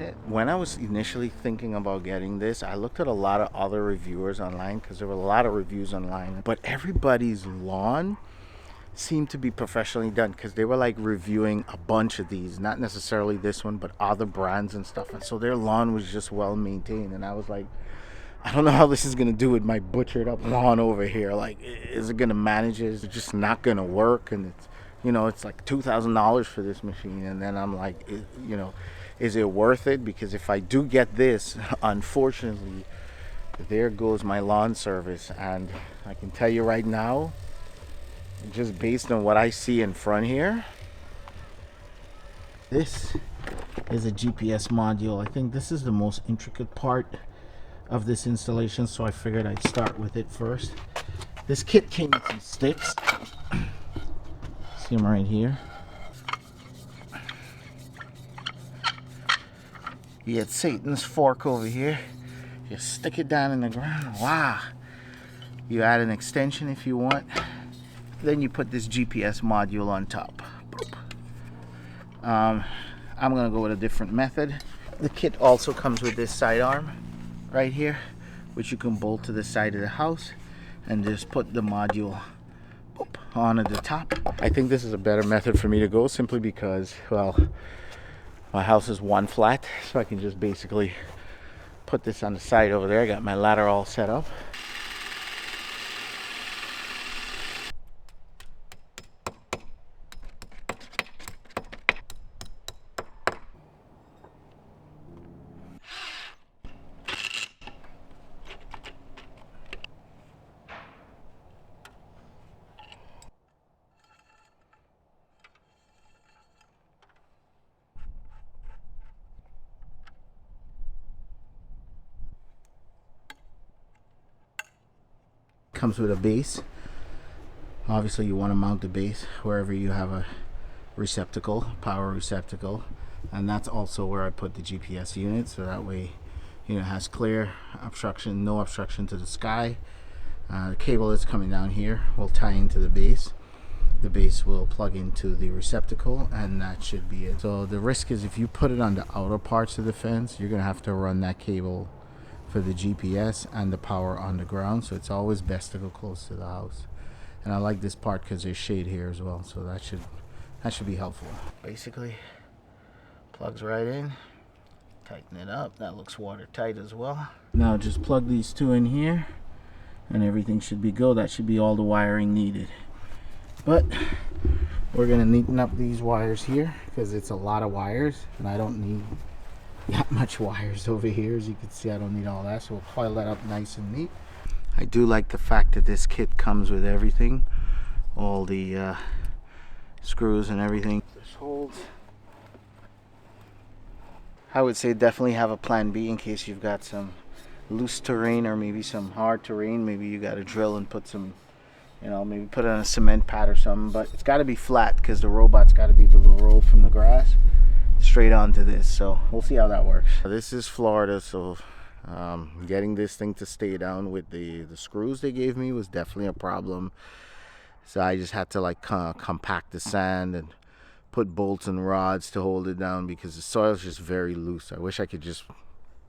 it. When I was initially thinking about getting this, I looked at a lot of other reviewers online because there were a lot of reviews online, but everybody's lawn seemed to be professionally done because they were like reviewing a bunch of these, not necessarily this one, but other brands and stuff. And so their lawn was just well maintained. And I was like, I don't know how this is going to do with my butchered up lawn over here. Like, is it going to manage it? Is it just not going to work? And it's, you know, it's like $2,000 for this machine. And then I'm like, you know, is it worth it? Because if I do get this, unfortunately, there goes my lawn service. And I can tell you right now, just based on what I see in front here, this is a GPS module. I think this is the most intricate part of this installation, so I figured I'd start with it first. This kit came with some sticks. See them right here. You get Satan's fork over here. You stick it down in the ground. Wow. You add an extension if you want. Then you put this GPS module on top. I'm gonna go with a different method. The kit also comes with this sidearm right here, which you can bolt to the side of the house and just put the module on at the top. I think this is a better method for me to go, simply because, well, my house is one flat, so I can just basically put this on the side over there. I got my ladder all set up. Comes with a base. Obviously you want to mount the base wherever you have a receptacle, power receptacle, and that's also where I put the GPS unit, so that way, you know, it has clear obstruction, no obstruction to the sky. The cable that's coming down here will tie into the base. The base will plug into the receptacle, and that should be it. So the risk is, if you put it on the outer parts of the fence, you're gonna have to run that cable for the GPS and the power on the ground, so it's always best to go close to the house. And I like this part because there's shade here as well, so that should be helpful. Basically plugs right in, tighten it up. That looks watertight as well. Now just plug these two in here and everything should be good. That should be all the wiring needed, but we're gonna neaten up these wires here because it's a lot of wires and I don't need that much wires over here. As you can see, I don't need all that, so we'll coil that up nice and neat. I do like the fact that this kit comes with everything, all the screws and everything. This holds. I would say definitely have a plan B in case you've got some loose terrain or maybe some hard terrain. Maybe you got to drill and put some, you know, maybe put on a cement pad or something, but it's got to be flat because the robot's got to be able to roll from the grass straight onto this, so we'll see how that works. This is Florida, so getting this thing to stay down with the screws they gave me was definitely a problem. So I just had to like compact the sand and put bolts and rods to hold it down because the soil is just very loose. I wish I could just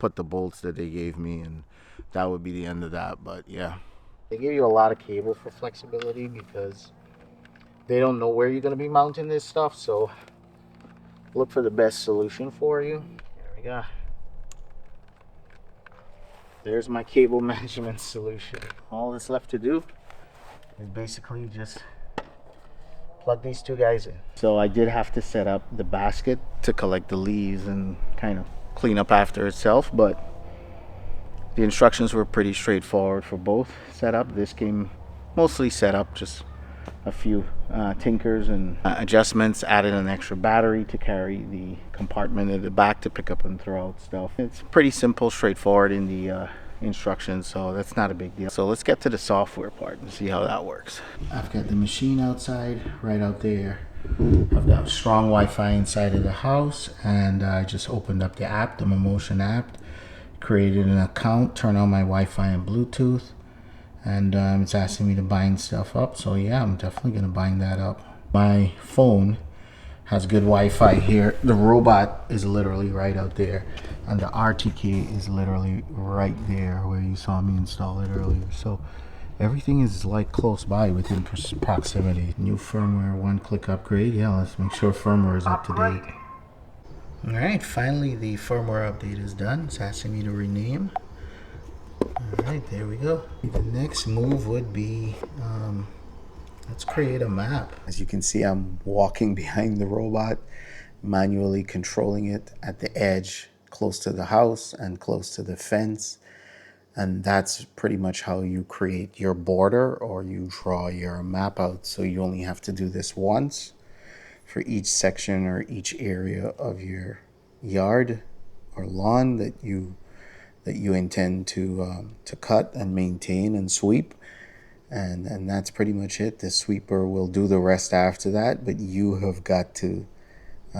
put the bolts that they gave me and that would be the end of that. But yeah, they give you a lot of cable for flexibility because they don't know where you're going to be mounting this stuff, so look for the best solution for you. There we go. There's my cable management solution. All that's left to do is basically just plug these two guys in. So I did have to set up the basket to collect the leaves and kind of clean up after itself, but the instructions were pretty straightforward for both setup. This came mostly set up, just a few tinkers and adjustments. Added an extra battery to carry the compartment at the back to pick up and throw out stuff. It's pretty simple, straightforward in the instructions, so that's not a big deal. So let's get to the software part and see how that works. I've got the machine outside, right out there. I've got strong Wi-Fi inside of the house, and I just opened up the app, the Mammotion app, created an account, turned on my Wi-Fi and Bluetooth, and it's asking me to bind stuff up, so yeah, I'm definitely gonna bind that up. My phone has good Wi-Fi here. The robot is literally right out there, and the RTK is literally right there where you saw me install it earlier. So everything is like close by within proximity. New firmware, one-click upgrade. Yeah, let's make sure firmware is up to date. All right, finally the firmware update is done. It's asking me to rename. All right, there we go. The next move would be, let's create a map. As you can see, I'm walking behind the robot, manually controlling it at the edge, close to the house and close to the fence. And that's pretty much how you create your border or you draw your map out. So you only have to do this once for each section or each area of your yard or lawn that you intend to cut and maintain and sweep. And that's pretty much it. The sweeper will do the rest after that, but you have got to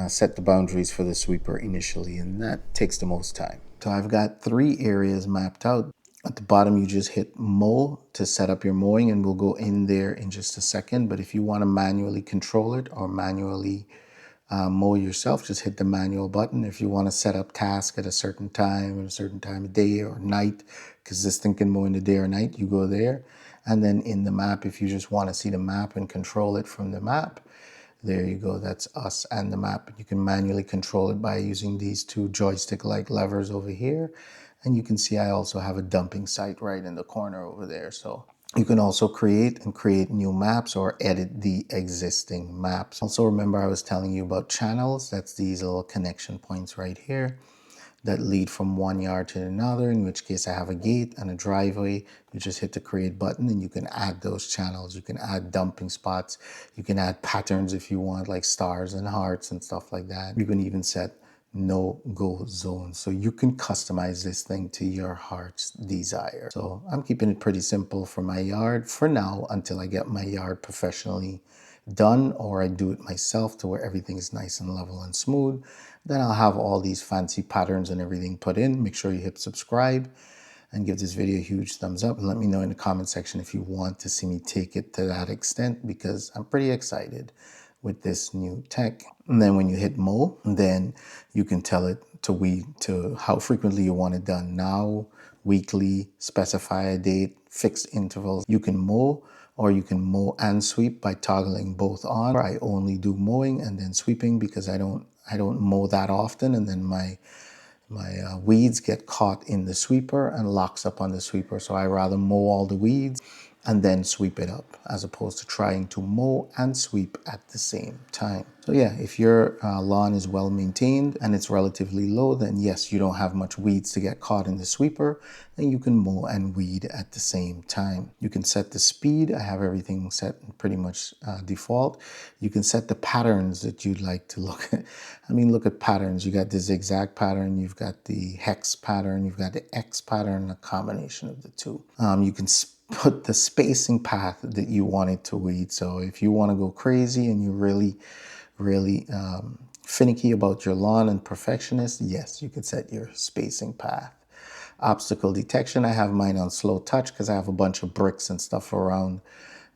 set the boundaries for the sweeper initially, and that takes the most time. So I've got 3 areas mapped out. At the bottom, you just hit mow to set up your mowing, and we'll go in there in just a second. But if you want to manually control it or manually mow yourself, just hit the manual button. If you want to set up task at a certain time, at a certain time of day or night, because this thing can mow in the day or night, you go there. And then in the map, if you just want to see the map and control it from the map, there you go. That's us and the map. You can manually control it by using these 2 joystick-like levers over here. And you can see I also have a dumping site right in the corner over there. So you can also create new maps or edit the existing maps. Also, remember I was telling you about channels. That's these little connection points right here that lead from one yard to another, in which case I have a gate and a driveway. You just hit the create button and you can add those channels. You can add dumping spots. You can add patterns if you want, like stars and hearts and stuff like that. You can even set no-go zones. So you can customize this thing to your heart's desire. So I'm keeping it pretty simple for my yard for now until I get my yard professionally done or I do it myself to where everything is nice and level and smooth. Then I'll have all these fancy patterns and everything put in. Make sure you hit subscribe and give this video a huge thumbs up and let me know in the comment section if you want to see me take it to that extent, because I'm pretty excited with this new tech. And then when you hit mow, then you can tell it to weed to how frequently you want it done. Now, weekly, specify a date, fixed intervals. You can mow or you can mow and sweep by toggling both on. I only do mowing and then sweeping because I don't mow that often, and then my weeds get caught in the sweeper and locks up on the sweeper. So I rather mow all the weeds and then sweep it up, as opposed to trying to mow and sweep at the same time. So yeah, if your lawn is well maintained and it's relatively low, then yes, you don't have much weeds to get caught in the sweeper, then you can mow and weed at the same time. You can set the speed. I have everything set pretty much default. You can set the patterns that you'd like to look at. I mean, look at patterns. You got the zigzag pattern, you've got the hex pattern, you've got the X pattern, a combination of the two. You can put the spacing path that you want it to weed. So if you want to go crazy and you're really finicky about your lawn and perfectionist, yes, you could set your spacing path. Obstacle detection, I have mine on slow touch because I have a bunch of bricks and stuff around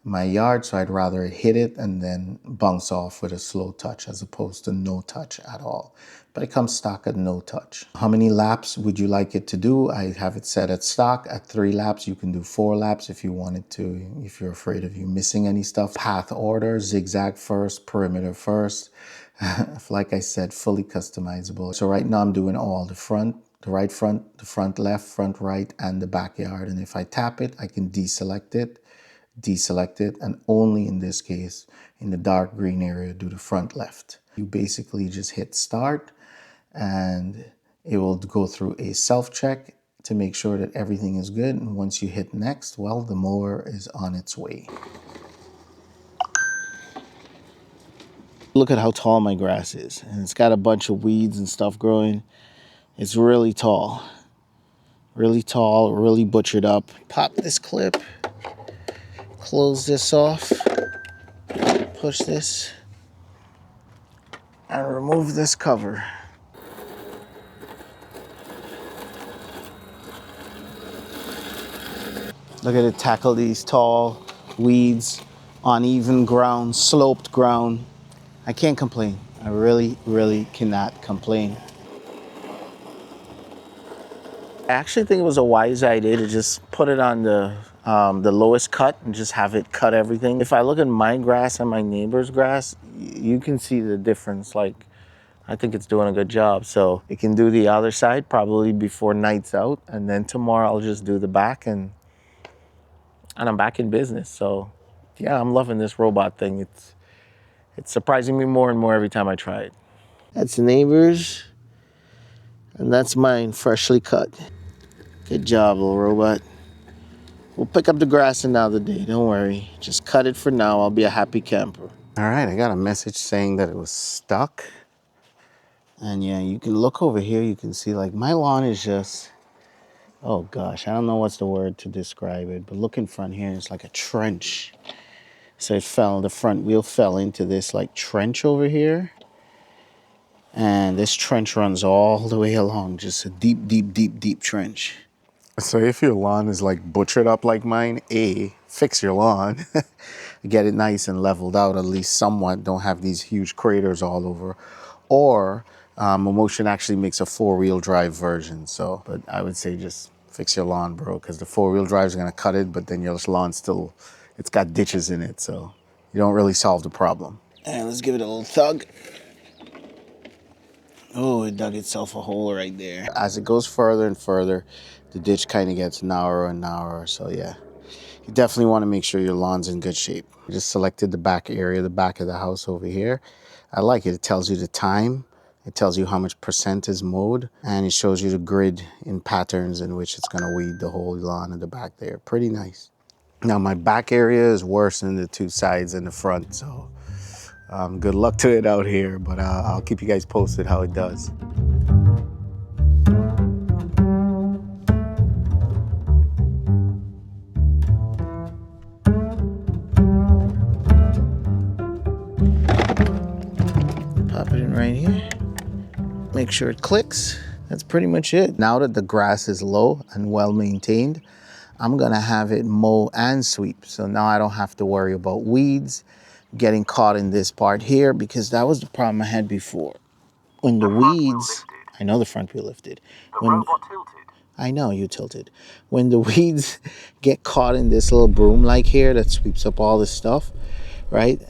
my yard, so I'd rather hit it and then bounce off with a slow touch as opposed to no touch at all. But it comes stock at no touch. How many laps would you like it to do? I have it set at stock at 3 laps. You can do 4 laps if you wanted to, if you're afraid of you missing any stuff. Path order, zigzag first, perimeter first. Like I said, fully customizable. So right now I'm doing all the front, the right front, the front left, front right, and the backyard. And if I tap it, I can deselect it, and only in this case, in the dark green area, do the front left. You basically just hit start and it will go through a self-check to make sure that everything is good. And once you hit next, well, the mower is on its way. Look at how tall my grass is, and it's got a bunch of weeds and stuff growing. It's really tall, really butchered up. Pop this clip, close this off, push this, and remove this cover. Look at it tackle these tall weeds on even ground, sloped ground. I can't complain. I really cannot complain. I actually think it was a wise idea to just put it on the lowest cut and just have it cut everything. If I look at my grass and my neighbor's grass, you can see the difference. Like, I think it's doing a good job. So it can do the other side probably before night's out, and then tomorrow I'll just do the back, and I'm back in business. So yeah, I'm loving this robot thing. It's surprising me more and more every time I try it. That's the neighbor's, and that's mine, freshly cut. Good job, little robot. We'll pick up the grass another day, don't worry. Just cut it for now, I'll be a happy camper. All right, I got a message saying that it was stuck. And yeah, you can look over here, you can see like my lawn is just, oh gosh, I don't know what's the word to describe it, but look in front here, it's like a trench. So it fell, the front wheel fell into this like trench over here. And this trench runs all the way along, just a deep trench. So if your lawn is like butchered up like mine, fix your lawn. Get it nice and leveled out, at least somewhat. Don't have these huge craters all over. Or Mammotion actually makes a 4-wheel drive version. So, but I would say just fix your lawn, bro, because the 4-wheel drive is gonna cut it, but then your lawn still, it's got ditches in it, so you don't really solve the problem. And let's give it a little tug. Oh, it dug itself a hole right there. As it goes further and further, the ditch kind of gets narrower and narrower. So yeah, you definitely want to make sure your lawn's in good shape. I just selected the back area, the back of the house over here. I like it. It tells you the time. It tells you how much percent is mowed. And it shows you the grid in patterns in which it's going to weed the whole lawn in the back there. Pretty nice. Now my back area is worse than the two sides and the front. So good luck to it out here. But I'll keep you guys posted how it does. Pop it in right here. Make sure it clicks. That's pretty much it. Now that the grass is low and well maintained, I'm gonna have it mow and sweep. So now I don't have to worry about weeds getting caught in this part here, because that was the problem I had before. When the weeds, I know the front wheel lifted. The robot tilted. I know you tilted. When the weeds get caught in this little broom like here that sweeps up all this stuff, right?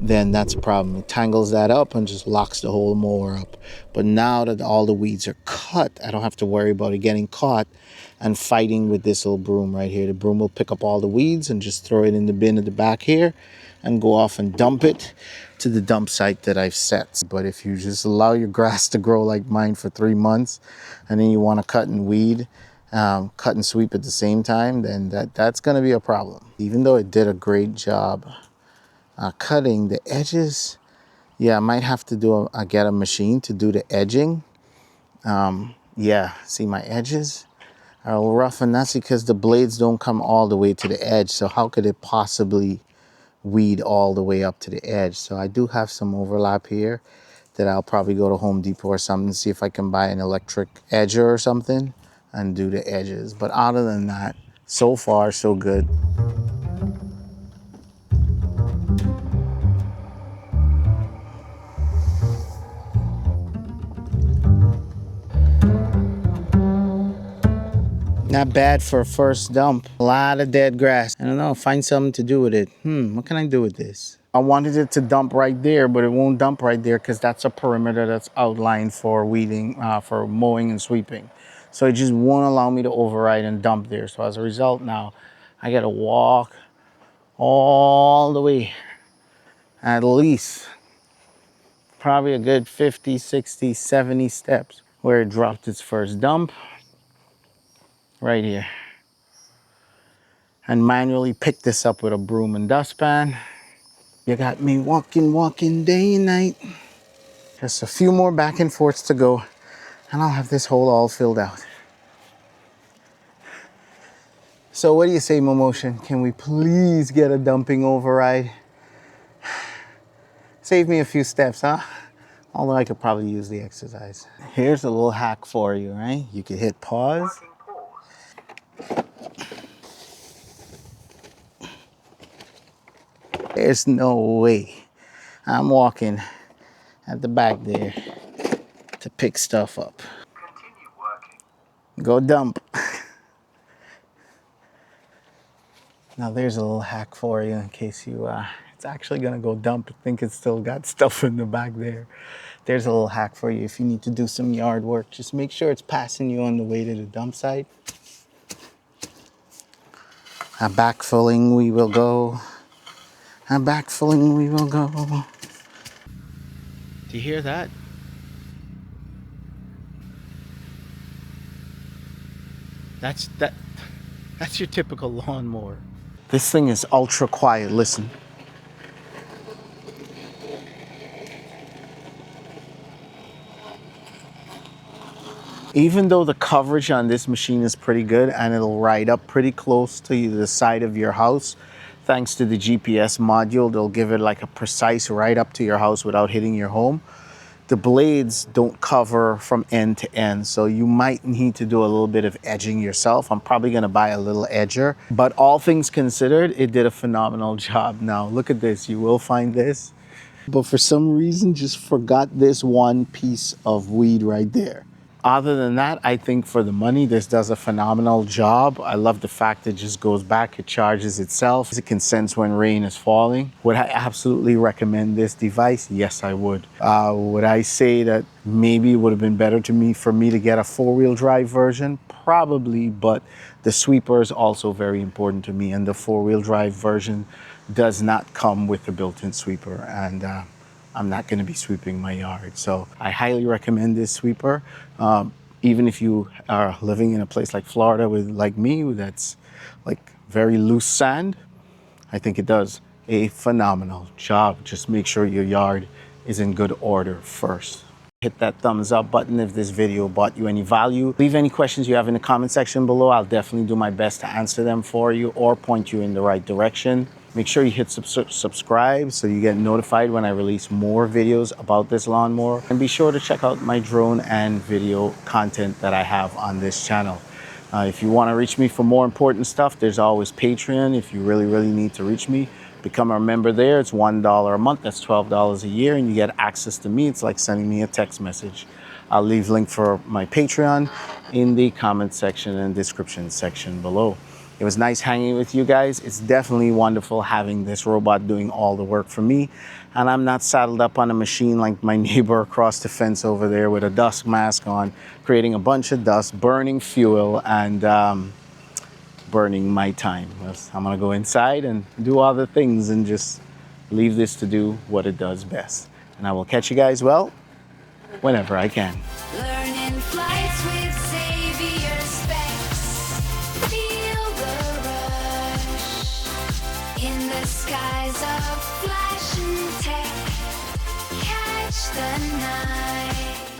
Then that's a problem. It tangles that up and just locks the whole mower up. But now that all the weeds are cut, I don't have to worry about it getting caught and fighting with this little broom right here. The broom will pick up all the weeds and just throw it in the bin at the back here and go off and dump it to the dump site that I've set. But if you just allow your grass to grow like mine for 3 months and then you want to cut and weed, cut and sweep at the same time, then that's going to be a problem. Even though it did a great job cutting the edges, yeah, I might have to do get a machine to do the edging. Yeah, see my edges are a little rough, and that's because the blades don't come all the way to the edge. So how could it possibly weed all the way up to the edge? So I do have some overlap here that I'll probably go to Home Depot or something, see if I can buy an electric edger or something and do the edges. But other than that, so far so good. Not bad for a first dump. A lot of dead grass. I don't know, find something to do with it. What can I do with this? I wanted it to dump right there, but it won't dump right there because that's a perimeter that's outlined for weeding, for mowing and sweeping. So it just won't allow me to override and dump there. So as a result now, I gotta walk all the way, at least probably a good 50, 60, 70 steps where it dropped its first dump right here. And manually pick this up with a broom and dustpan. You got me walking day and night. Just a few more back and forths to go, and I'll have this hole all filled out. So what do you say, Mammotion? Can we please get a dumping override? Save me a few steps, huh? Although I could probably use the exercise. Here's a little hack for you, right? You could hit pause. There's no way I'm walking at the back there to pick stuff up. Go dump. Now there's a little hack for you in case you, it's actually gonna go dump. I think it's still got stuff in the back there. There's a little hack for you if you need to do some yard work. Just make sure it's passing you on the way to the dump site. Backfilling we will go. Backfilling we will go. Do you hear that? That's your typical lawnmower. This thing is ultra quiet, listen. Even though the coverage on this machine is pretty good and it'll ride up pretty close to the side of your house, thanks to the GPS module, they'll give it like a precise ride up to your house without hitting your home. The blades don't cover from end to end, so you might need to do a little bit of edging yourself. I'm probably gonna buy a little edger, but all things considered, it did a phenomenal job. Now, look at this, you will find this, but for some reason, just forgot this one piece of weed right there. Other than that, I think for the money, this does a phenomenal job. I love the fact it just goes back, it charges itself. It can sense when rain is falling. Would I absolutely recommend this device? Yes, I would. Would I say that maybe it would have been better for me to get a four-wheel drive version? Probably, but the sweeper is also very important to me, and the four-wheel drive version does not come with a built-in sweeper, and I'm not going to be sweeping my yard. So I highly recommend this sweeper. Even if you are living in a place like Florida like me, that's like very loose sand, I think it does a phenomenal job. Just make sure your yard is in good order first. Hit that thumbs up button if this video brought you any value. Leave any questions you have in the comment section below. I'll definitely do my best to answer them for you or point you in the right direction. Make sure you hit subscribe so you get notified when I release more videos about this lawnmower. And be sure to check out my drone and video content that I have on this channel. If you want to reach me for more important stuff, there's always Patreon. If you really need to reach me, become a member there. It's $1 a month. That's $12 a year, and you get access to me. It's like sending me a text message. I'll leave link for my Patreon in the comment section and description section below. It was nice hanging with you guys. It's definitely wonderful having this robot doing all the work for me. And I'm not saddled up on a machine like my neighbor across the fence over there with a dust mask on, creating a bunch of dust, burning fuel, and burning my time. I'm gonna go inside and do other things and just leave this to do what it does best. And I will catch you guys, well, whenever I can. Learning flights with Xavier specs. Feel the rush in the skies of flash and tech. Catch the night.